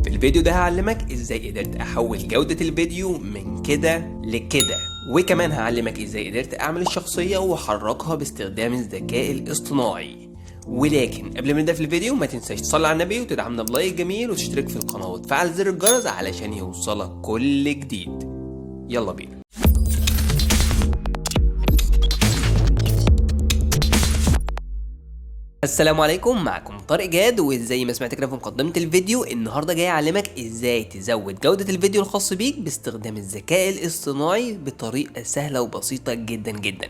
في الفيديو ده هعلمك ازاي قدرت احول جودة الفيديو من كده لكده، وكمان هعلمك ازاي قدرت اعمل الشخصية واحركها باستخدام الذكاء الاصطناعي. ولكن قبل ما نبدا في الفيديو ما تنساش تصلي على النبي وتدعمنا بلايك جميل وتشترك في القناة وتفعل زر الجرس علشان يوصلك كل جديد. يلا بينا. السلام عليكم، معكم طارق جاد، وزي ما سمعت كده في مقدمة الفيديو النهارده جاي اعلمك ازاي تزود جودة الفيديو الخاص بيك باستخدام الذكاء الاصطناعي بطريقة سهلة وبسيطة جدا جدا.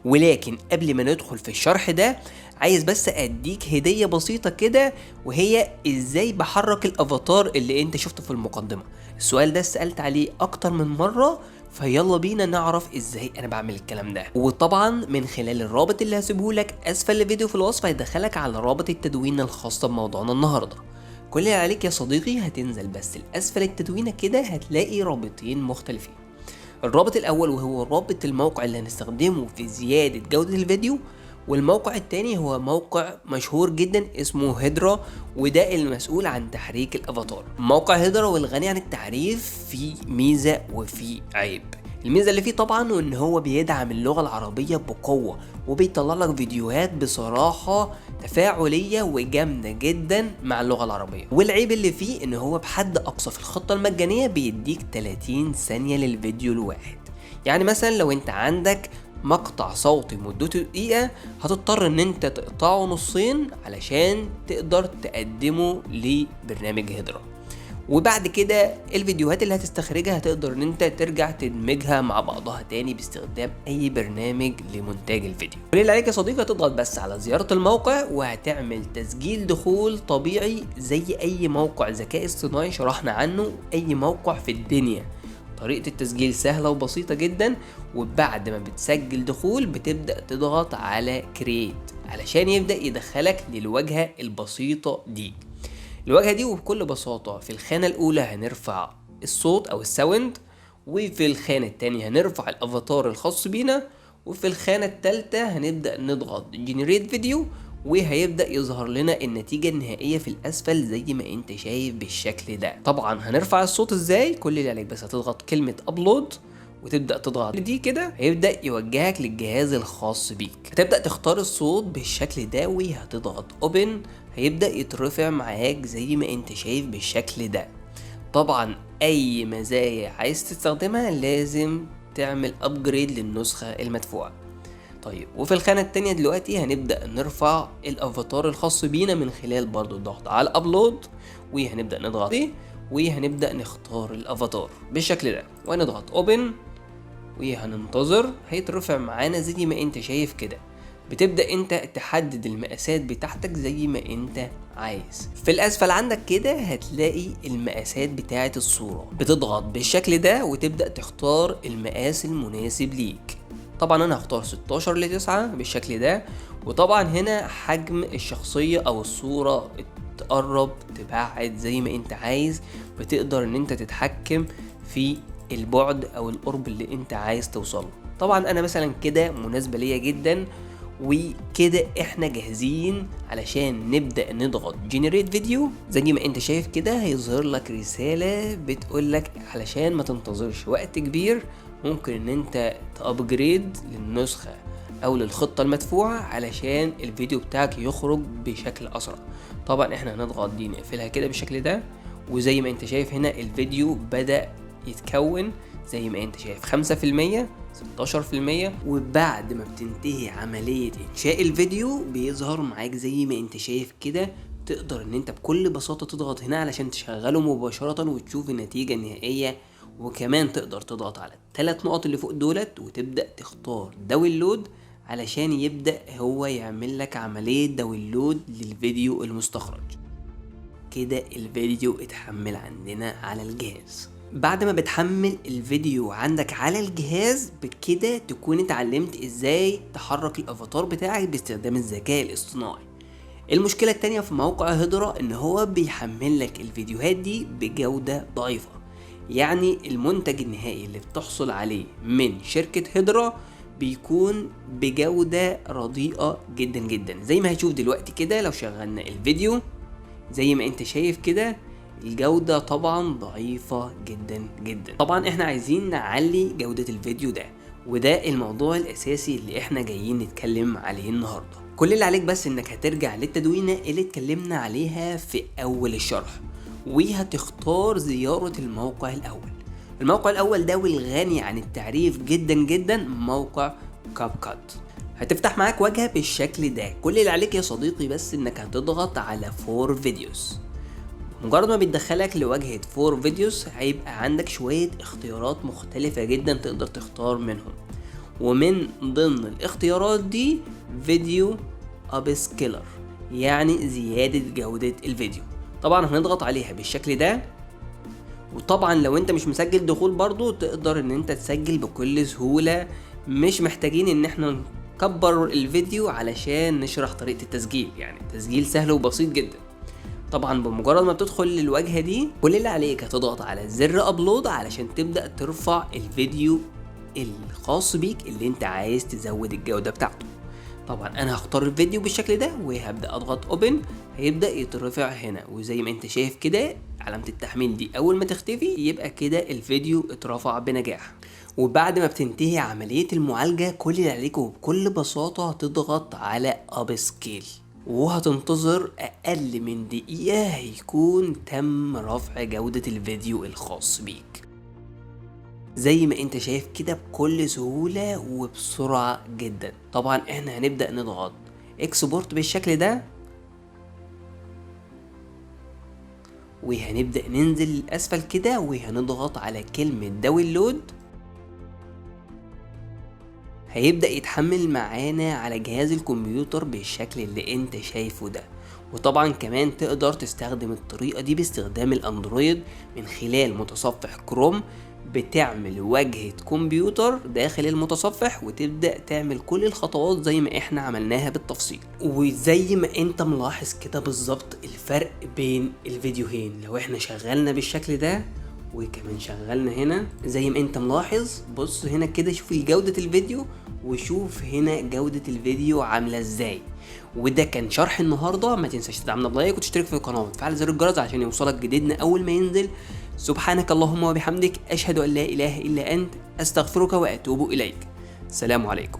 ولكن قبل ما ندخل في الشرح ده عايز بس اديك هدية بسيطة كده، وهي ازاي بحرك الافاتار اللي انت شفته في المقدمة. السؤال ده سألت عليه اكتر من مرة، فيلا بينا نعرف ازاي انا بعمل الكلام ده. وطبعا من خلال الرابط اللي هسيبهولك اسفل الفيديو في الوصف هيدخلك على رابط التدوين الخاصة بموضوعنا النهاردة. كل اللي عليك يا صديقي هتنزل بس لاسفل التدوينة كده هتلاقي رابطين مختلفين. الرابط الاول وهو رابط الموقع اللي هنستخدمه في زيادة جودة الفيديو، والموقع التاني هو موقع مشهور جدا اسمه هيدرا، وده المسؤول عن تحريك الافاتار. موقع هيدرا والغني عن التعريف فيه ميزة وفيه عيب. الميزة اللي فيه طبعا وان هو بيدعم اللغة العربية بقوة، وبيطلع لك فيديوهات بصراحة تفاعلية وجامدة جدا مع اللغة العربية. والعيب اللي فيه ان هو بحد اقصى في الخطة المجانية بيديك 30 ثانية للفيديو الواحد. يعني مثلا لو انت عندك مقطع صوتي مدته دقيقة هتضطر ان انت تقطعه نصين علشان تقدر تقدمه لبرنامج هيدرا، وبعد كده الفيديوهات اللي هتستخرجها هتقدر ان انت ترجع تدمجها مع بعضها تاني باستخدام اي برنامج لمونتاج الفيديو. كل اللي عليك يا صديقي هتضغط بس على زيارة الموقع وهتعمل تسجيل دخول طبيعي زي اي موقع ذكاء اصطناعي شرحنا عنه اي موقع في الدنيا. طريقة التسجيل سهلة وبسيطة جدا، وبعد ما بتسجل دخول بتبدأ تضغط على كرييت علشان يبدأ يدخلك للواجهة البسيطة دي. الواجهة دي وبكل بساطة في الخانة الأولى هنرفع الصوت أو الساوند، وفي الخانة التانية هنرفع الأفاتار الخاص بينا، وفي الخانة التالتة هنبدأ نضغط جنريت فيديو وهيبدأ يظهر لنا النتيجة النهائية في الأسفل زي ما انت شايف بالشكل ده. طبعا هنرفع الصوت ازاي؟ كل اللي عليك بس هتضغط كلمة أبلود وتبدأ تضغط دي كده هيبدأ يوجهك للجهاز الخاص بيك. هتبدأ تختار الصوت بالشكل ده وهتضغط اوبن، هيبدأ يترفع معاك زي ما انت شايف بالشكل ده. طبعا اي مزايا عايز تستخدمها لازم تعمل ابجريد للنسخة المدفوعة. طيب وفي الخانة التانية دلوقتي هنبدأ نرفع الافاتار الخاص بينا من خلال برضو الضغط على الابلود، وهنبدأ نضغط عليه وهنبدأ نختار الافاتار بالشكل ده ونضغط اوبن وهننتظر هيترفع معانا زي ما انت شايف كده. بتبدأ انت تحدد المقاسات بتاعتك زي ما انت عايز. في الاسفل عندك كده هتلاقي المقاسات بتاعة الصورة، بتضغط بالشكل ده وتبدأ تختار المقاس المناسب ليك. طبعا انا هختار 16 ل 9 بالشكل ده. وطبعا هنا حجم الشخصية او الصورة تقرب تبعد زي ما انت عايز، بتقدر ان انت تتحكم في البعد او القرب اللي انت عايز توصله. طبعا انا مثلا كده مناسبة ليا جدا، وكده احنا جاهزين علشان نبدأ نضغط جنريت فيديو. زي ما انت شايف كده هيظهر لك رسالة بتقولك علشان ما تنتظرش وقت كبير ممكن ان انت تابجريد للنسخة او للخطة المدفوعة علشان الفيديو بتاعك يخرج بشكل اسرع. طبعا احنا هنضغط دي نقفلها كده بالشكل ده، وزي ما انت شايف هنا الفيديو بدأ يتكون زي ما انت شايف 5%، 16%، وبعد ما بتنتهي عملية انشاء الفيديو بيظهر معاك زي ما انت شايف كده. تقدر ان انت بكل بساطة تضغط هنا علشان تشغله مباشرة وتشوف النتيجة النهائية، وكمان تقدر تضغط على الثلاث نقط اللي فوق دولت وتبدأ تختار داونلود علشان يبدأ هو يعمل لك عملية داونلود للفيديو المستخرج. كده الفيديو اتحمل عندنا على الجهاز. بعد ما بتحمل الفيديو عندك على الجهاز بكده تكون اتعلمت ازاي تحرك الافاتار بتاعك باستخدام الذكاء الاصطناعي. المشكلة التانية في موقع هيدرا ان هو بيحمل لك الفيديوهات دي بجودة ضعيفة. يعني المنتج النهائي اللي بتحصل عليه من شركة هيدرا بيكون بجودة رديئة جدا جدا، زي ما هتشوف دلوقتي كده. لو شغلنا الفيديو زي ما انت شايف كده، الجودة طبعا ضعيفة جدا جدا. طبعا احنا عايزين نعلي جودة الفيديو ده، وده الموضوع الاساسي اللي احنا جايين نتكلم عليه النهاردة. كل اللي عليك بس انك هترجع للتدوينة اللي اتكلمنا عليها في اول الشرح، وهتختار زيارة الموقع الاول. الموقع الاول ده والغني عن التعريف جدا جدا، موقع كاب كات. هتفتح معاك واجهة بالشكل ده. كل اللي عليك يا صديقي بس انك هتضغط على فور فيديوز. مجرد ما بيدخلك لواجهة فور فيديوز هيبقى عندك شوية اختيارات مختلفة جدا تقدر تختار منهم، ومن ضمن الاختيارات دي فيديو ابسكيلر، يعني زيادة جودة الفيديو. طبعا هنضغط عليها بالشكل ده. وطبعا لو انت مش مسجل دخول برضو تقدر ان انت تسجل بكل سهولة، مش محتاجين ان احنا نكبر الفيديو علشان نشرح طريقة التسجيل، يعني تسجيل سهل وبسيط جدا. طبعا بمجرد ما بتدخل للواجهة دي كل اللي عليك هتضغط على زر ابلود علشان تبدأ ترفع الفيديو الخاص بيك اللي انت عايز تزود الجودة بتاعته. طبعا انا هختار الفيديو بالشكل ده وهبدأ اضغط اوبن، هيبدأ يترفع هنا. وزي ما انت شايف كده علامة التحميل دي اول ما تختفي يبقى كده الفيديو اترفع بنجاح. وبعد ما بتنتهي عملية المعالجة كل اللي عليك بكل بساطة تضغط على اب سكيل، وهتنتظر اقل من دقيقة هيكون تم رفع جودة الفيديو الخاص بيك. زي ما انت شايف كده بكل سهولة وبسرعة جدا. طبعا احنا هنبدأ نضغط اكسبورت بالشكل ده، وهنبدأ ننزل لأسفل كده وهنضغط على كلمة داونلود. هيبدأ يتحمل معانا على جهاز الكمبيوتر بالشكل اللي انت شايفه ده. وطبعا كمان تقدر تستخدم الطريقة دي باستخدام الاندرويد من خلال متصفح كروم. بتعمل واجهة كمبيوتر داخل المتصفح وتبدأ تعمل كل الخطوات زي ما احنا عملناها بالتفصيل. وزي ما انت ملاحظ كده بالظبط الفرق بين الفيديوهين، لو احنا شغلنا بالشكل ده وكمان شغلنا هنا زي ما انت ملاحظ، بص هنا كده شوف جودة الفيديو وشوف هنا جودة الفيديو عاملة ازاي. وده كان شرح النهاردة. ما تنساش تدعمنا بلايك وتشترك في القناة وتفعل زر الجرس عشان يوصلك جديدنا اول ما ينزل. سبحانك اللهم وبحمدك، اشهد ان لا اله الا انت، استغفرك واتوب اليك. السلام عليكم.